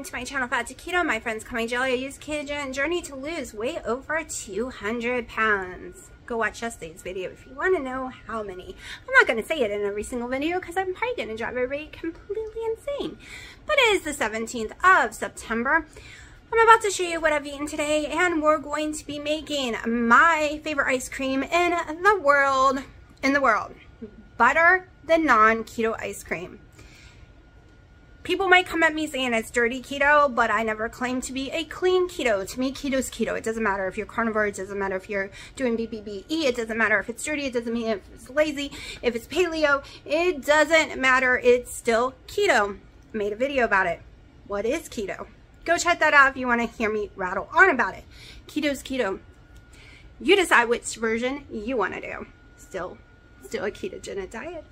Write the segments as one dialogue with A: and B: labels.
A: welcome to my channel, Fat to Keto. My friends call me Jelly. I use ketogenic journey to lose way over 200 pounds. Go watch yesterday's video if you want to know how many. I'm not going to say it in every single video because I'm probably going to drive everybody completely insane. But it is the 17th of September. I'm about to show you what I've eaten today, and we're going to be making my favorite ice cream in the world. Butter the non-keto ice cream. People might come at me saying it's dirty keto, but I never claimed to be a clean keto. To me, keto's keto. It doesn't matter if you're carnivore. It doesn't matter if you're doing BBBE. It doesn't matter if it's dirty. It doesn't mean if it's lazy, if it's paleo. It doesn't matter. It's still keto. I made a video about it. What is keto? Go check that out if you want to hear me rattle on about it. Keto's keto. You decide which version you want to do. Still a ketogenic diet.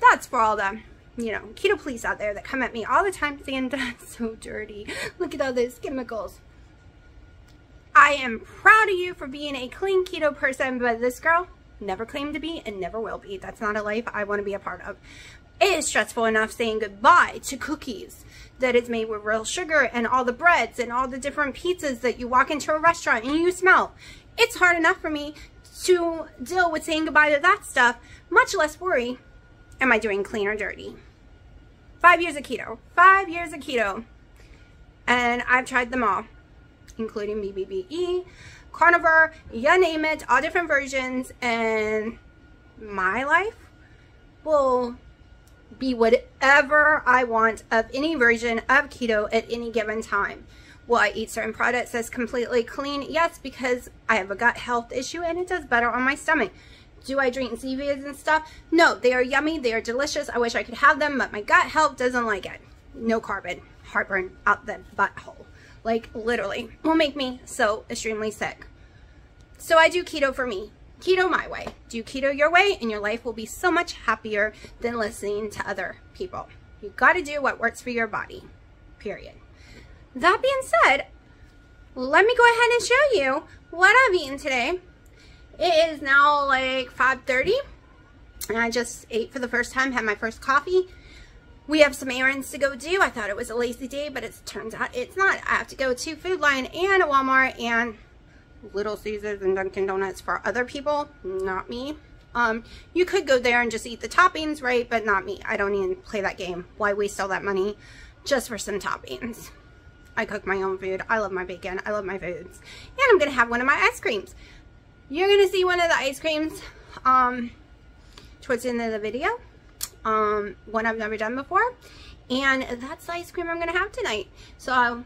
A: That's for all the, keto police out there that come at me all the time saying that's so dirty. Look at all those chemicals. I am proud of you for being a clean keto person, but this girl never claimed to be and never will be. That's not a life I want to be a part of. It is stressful enough saying goodbye to cookies that is made with real sugar and all the breads and all the different pizzas that you walk into a restaurant and you smell. It's hard enough for me to deal with saying goodbye to that stuff, much less worry, am I doing clean or dirty? 5 years of keto. 5 years of keto. And I've tried them all, including BBBE, carnivore, you name it, all different versions, and my life will be whatever I want of any version of keto at any given time. Will I eat certain products that's completely clean? Yes, because I have a gut health issue and it does better on my stomach. Do I drink Zevias and stuff? No, they are yummy. They are delicious. I wish I could have them, but my gut health doesn't like it. No carbon. Heartburn out the butthole. Like, literally. Will make me so extremely sick. So I do keto for me. Keto my way. Do keto your way and your life will be so much happier than listening to other people. You got to do what works for your body. Period. That being said, let me go ahead and show you what I've eaten today. It is now like 5:30 and I just ate for the first time, had my first coffee. We have some errands to go do. I thought it was a lazy day, but it turns out it's not. I have to go to Food Line and Walmart and Little Caesars and Dunkin' Donuts for other people, not me. You could go there and just eat the toppings, right? But not me. I don't even play that game. Why waste all that money just for some toppings? I cook my own food. I love my bacon. I love my foods. And I'm going to have one of my ice creams. You're going to see one of the ice creams towards the end of the video. One I've never done before. And that's the ice cream I'm going to have tonight. So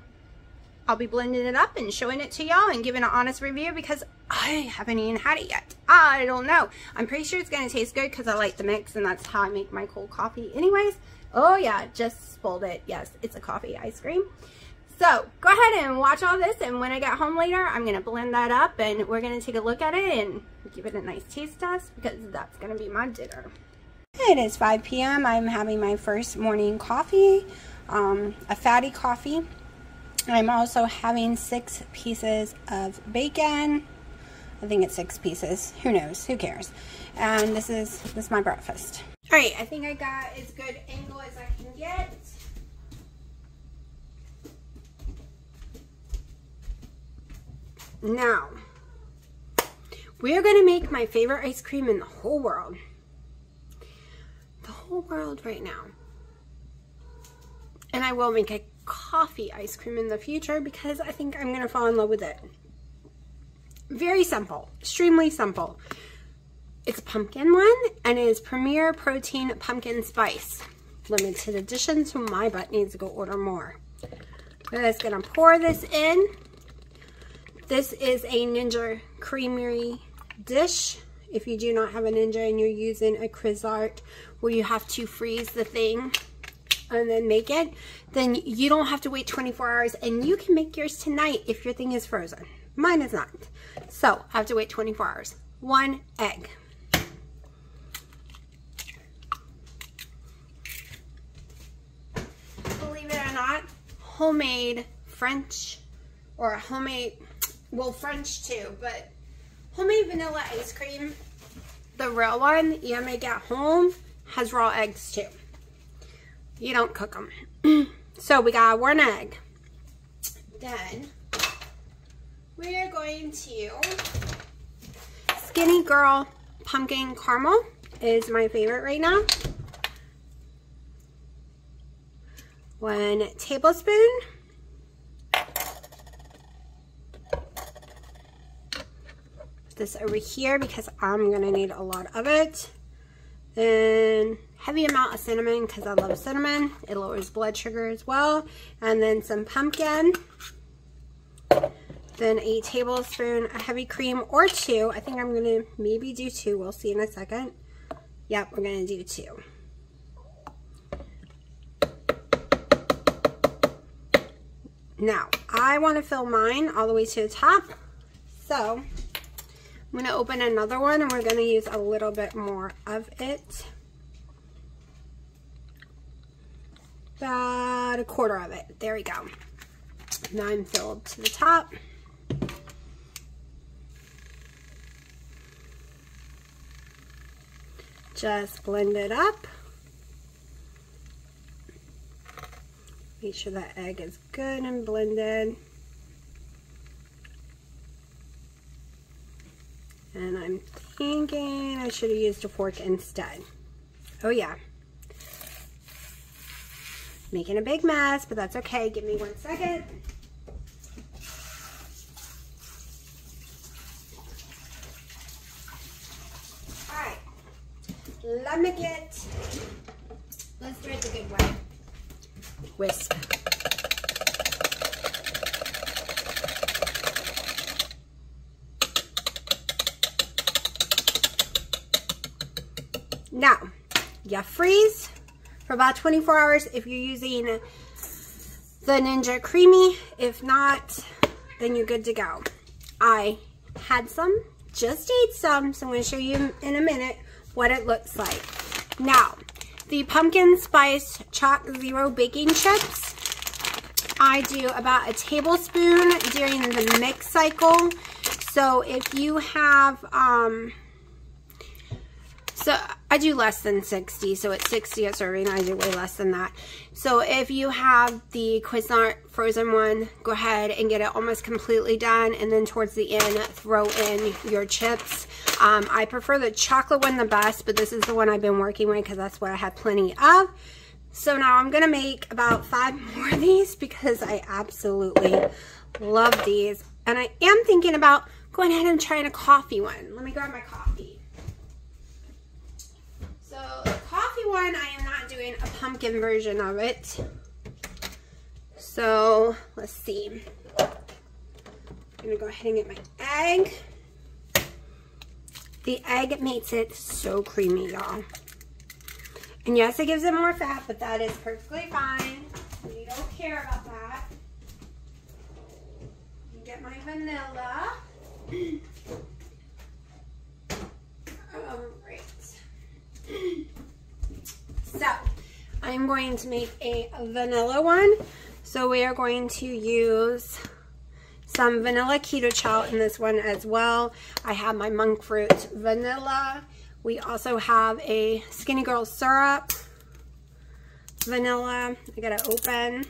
A: I'll be blending it up and showing it to y'all and giving an honest review because I haven't even had it yet. I don't know. I'm pretty sure it's going to taste good because I like the mix and that's how I make my cold coffee anyways. Oh yeah, just spoiled it. Yes, it's a coffee ice cream. So go ahead and watch all this, and when I get home later, I'm going to blend that up and we're going to take a look at it and give it a nice taste test because that's going to be my dinner. It is 5 p.m. I'm having my first morning coffee, a fatty coffee. I'm also having 6 pieces of bacon. I think it's 6 pieces. Who knows? Who cares? And this is my breakfast. All right, I think I got as good angle as I can get. Now, we're going to make my favorite ice cream in the whole world. The whole world right now. And I will make a coffee ice cream in the future because I think I'm going to fall in love with it. Very simple. Extremely simple. It's a pumpkin one and it is Premier Protein Pumpkin Spice. Limited edition, so my butt needs to go order more. I'm just going to pour this in. This is a Ninja Creamery dish. If you do not have a Ninja and you're using a Crizzart where you have to freeze the thing and then make it, then you don't have to wait 24 hours and you can make yours tonight if your thing is frozen. Mine is not. So I have to wait 24 hours. 1 egg. Believe it or not, homemade French or homemade, well, French too, but homemade vanilla ice cream, the real one you make at home, has raw eggs too. You don't cook them. So we got 1 egg. Then we're going to, Skinny Girl Pumpkin Caramel is my favorite right now. 1 tablespoon. This over here because I'm gonna need a lot of it. Then heavy amount of cinnamon because I love cinnamon. It lowers blood sugar as well. And then some pumpkin. Then a tablespoon of heavy cream or 2. I think I'm gonna maybe do 2. We'll see in a second. Yep, we're gonna do 2. Now, I want to fill mine all the way to the top. So, I'm going to open another one and we're going to use a little bit more of it. About 1/4 of it. There we go. Now I'm filled to the top. Just blend it up. Make sure that egg is good and blended. And I'm thinking I should have used a fork instead. Oh yeah. Making a big mess, but that's okay. Give me 1 second. Alright. Let's do it the good way. Whisk. Now, you freeze for about 24 hours if you're using the Ninja Creamy. If not, then you're good to go. I had some, just ate some, so I'm going to show you in a minute what it looks like. Now, the pumpkin spice chalk zero baking chips, I do about a tablespoon during the mix cycle. So if you have, so I do less than 60, so it's 60 a serving. I do way less than that. So if you have the Cuisinart frozen one, go ahead and get it almost completely done, and then towards the end, throw in your chips. I prefer the chocolate one the best, but this is the one I've been working with because that's what I had plenty of. So now I'm going to make about 5 more of these because I absolutely love these. And I am thinking about going ahead and trying a coffee one. Let me grab my coffee. So the coffee one, I am not doing a pumpkin version of it. So let's see. I'm going to go ahead and get my egg. The egg makes it so creamy, y'all. And yes, it gives it more fat, but that is perfectly fine. We don't care about that. Get my vanilla. Alright. So, I'm going to make a vanilla one. So we are going to use some vanilla keto chow in this one as well. I have my monk fruit vanilla. We also have a Skinny Girl syrup vanilla. I gotta open.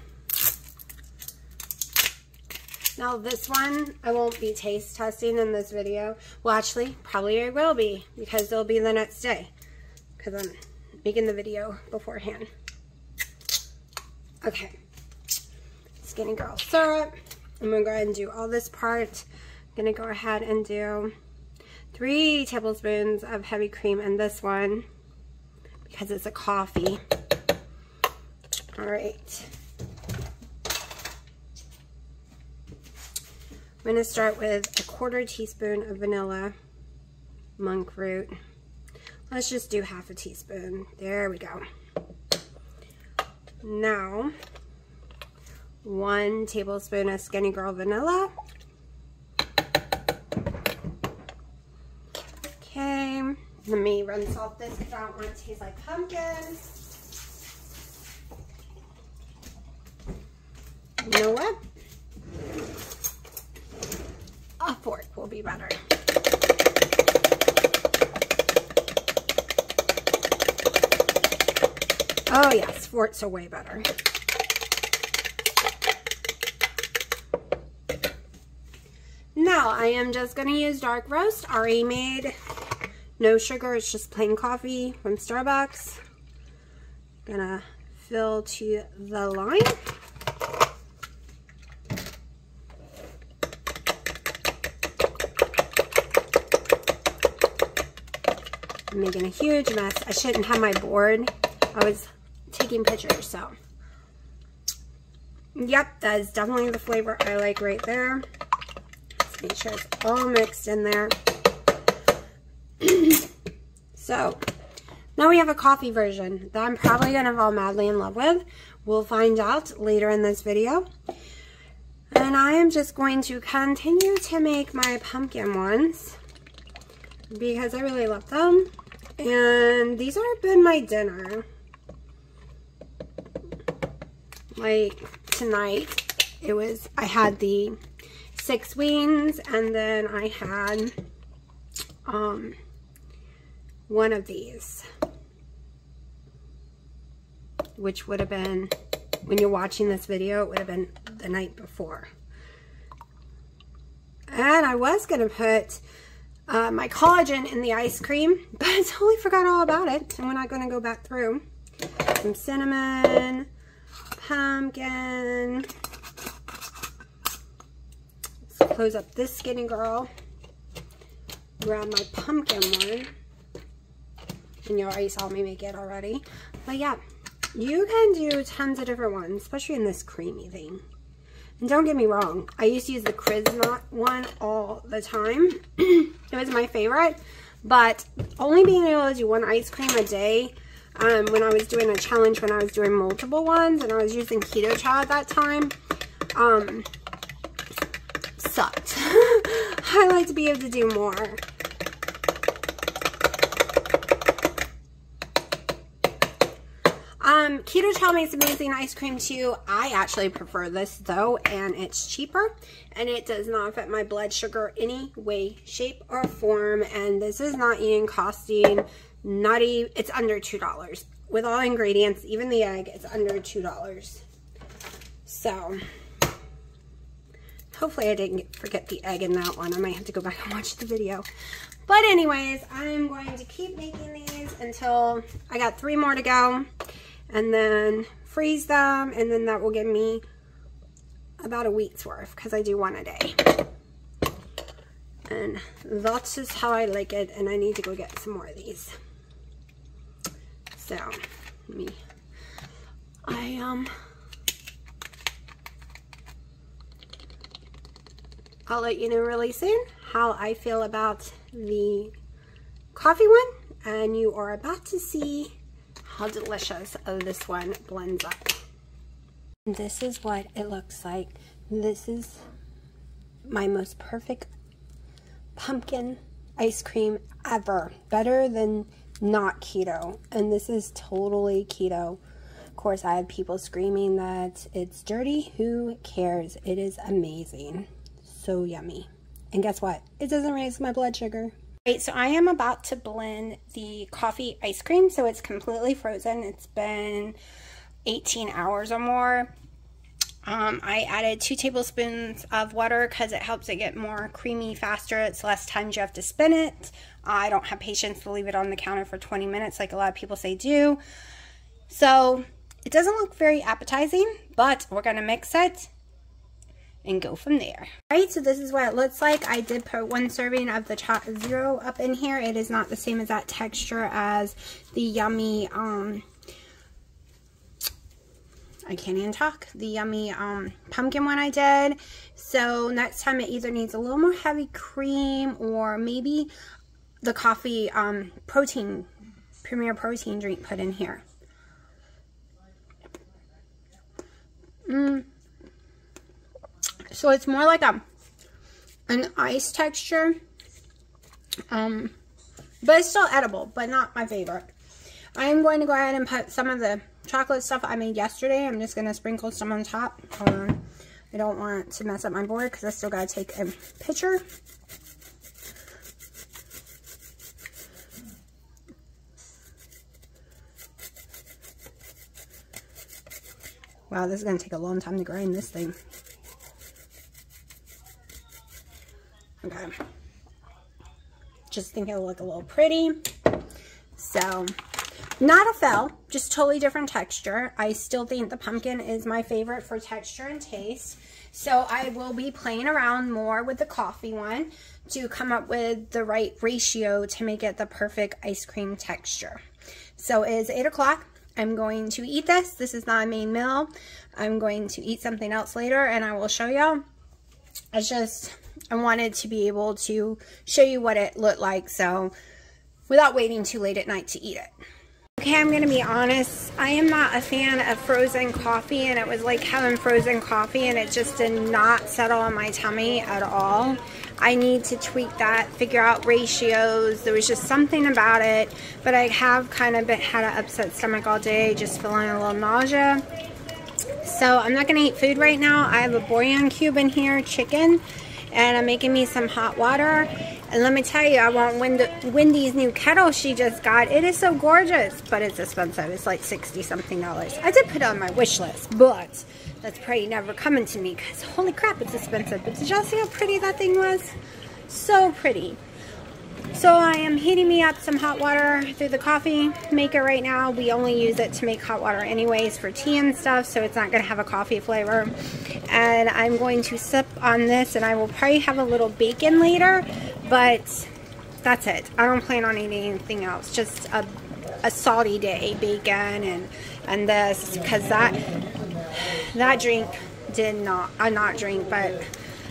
A: Now this one I won't be taste testing in this video. Well, actually probably I will be because it'll be the next day because I'm making the video beforehand. Okay, Skinny Girl syrup. I'm gonna go ahead and do all this part. I'm gonna go ahead and do 3 tablespoons of heavy cream in this one because it's a coffee. All right. I'm gonna start with a 1/4 teaspoon of vanilla, monk fruit. Let's just do 1/2 teaspoon. There we go. Now, 1 tablespoon of Skinny Girl vanilla. Okay, let me rinse off this because I don't want it to taste like pumpkin. You know what? A fork will be better. Oh yes, forks are way better. now I am just going to use dark roast, already made. No sugar, it's just plain coffee from Starbucks. Gonna fill to the line. I'm making a huge mess. I shouldn't have my board. I was taking pictures, so. Yep, that is definitely the flavor I like right there. Let's make sure it's all mixed in there. So, now we have a coffee version that I'm probably going to fall madly in love with. We'll find out later in this video. And I am just going to continue to make my pumpkin ones because I really love them. And these have been my dinner. Like tonight, I had the 6 wings, and then I had one of these, which would have been, when you're watching this video, it would have been the night before. And I was going to put my collagen in the ice cream, but I totally forgot all about it, and we're not going to go back through. Some cinnamon, pumpkin. Let's close up this skinny girl. Grab my pumpkin one. And you already saw me make it already. But yeah, you can do tons of different ones, especially in this creamy thing. And don't get me wrong, I used to use the Kriznot one all the time. It was my favorite. But only being able to do one ice cream a day, when I was doing a challenge, when I was doing multiple ones, and I was using Keto Chow at that time, sucked. I like to be able to do more. Keto Chow makes amazing ice cream too. I actually prefer this though, and it's cheaper, and it does not affect my blood sugar any way, shape, or form. And this is not even costing it's under $2 with all ingredients, even the egg. It's under $2. So hopefully I didn't forget the egg in that one. I might have to go back and watch the video. But anyways, I'm going to keep making these until I got 3 more to go, and then freeze them, and then that will give me about a week's worth because I do one a day. And that's just how I like it, and I need to go get some more of these. So, I'll let you know really soon how I feel about the coffee one, and you are about to see how delicious this one blends up. This is what it looks like. This is my most perfect pumpkin ice cream ever. Better than not keto, and this is totally keto. Of course, I have people screaming that it's dirty. Who cares? It is amazing. So yummy. And guess what? It doesn't raise my blood sugar. Right, so I am about to blend the coffee ice cream, so it's completely frozen. It's been 18 hours or more. I added 2 tablespoons of water because it helps it get more creamy faster. It's less times you have to spin it. I don't have patience to leave it on the counter for 20 minutes like a lot of people say do. So it doesn't look very appetizing, but we're going to mix it and go from there. Alright, so this is what it looks like. I did put 1 serving of the Chocolate Zero up in here. It is not the same as that texture as the yummy, I can't even talk, the yummy pumpkin one I did. So next time it either needs a little more heavy cream, or maybe the coffee Premier Protein drink put in here. So it's more like an ice texture, but it's still edible, but not my favorite. I'm going to go ahead and put some of the chocolate stuff I made yesterday. I'm just going to sprinkle some on top. I don't want to mess up my board because I still got to take a picture. Wow, this is going to take a long time to grind this thing. Just think it'll look a little pretty. So, not a fail, just totally different texture. I still think the pumpkin is my favorite for texture and taste. So I will be playing around more with the coffee one to come up with the right ratio to make it the perfect ice cream texture. So it is 8 o'clock. I'm going to eat this. This is not a main meal. I'm going to eat something else later and I will show y'all. It's just, I wanted to be able to show you what it looked like, so without waiting too late at night to eat it. Okay, I'm going to be honest, I am not a fan of frozen coffee, and it was like having frozen coffee and it just did not settle on my tummy at all. I need to tweak that, figure out ratios. There was just something about it, but I have kind of had an upset stomach all day, just feeling a little nausea. So I'm not going to eat food right now. I have a bouillon cube in here, chicken, and I'm making me some hot water. And let me tell you, I want Wendy's new kettle she just got. It is so gorgeous, but it's expensive. It's like $60-something. I did put it on my wish list, but that's probably never coming to me because holy crap, it's expensive. But did y'all see how pretty that thing was? So pretty. So I am heating me up some hot water through the coffee maker right now. We only use it to make hot water anyways for tea and stuff, so it's not going to have a coffee flavor. And I'm going to sip on this, and I will probably have a little bacon later, but that's it. I don't plan on eating anything else. Just a salty day, bacon and this, because that drink did not drink, but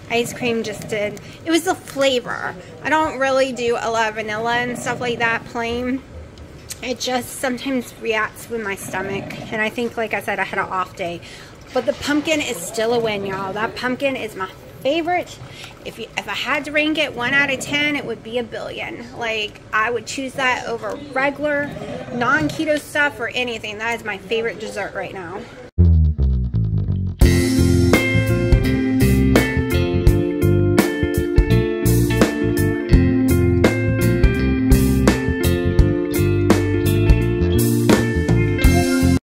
A: ice cream just did. It was the flavor. I don't really do a lot of vanilla and stuff like that plain. It just sometimes reacts with my stomach, and I think, like I said, I had an off day. But the pumpkin is still a win, y'all. That pumpkin is my favorite. If I had to rank it 1 out of 10, it would be a billion. Like, I would choose that over regular non-keto stuff or anything. That is my favorite dessert right now.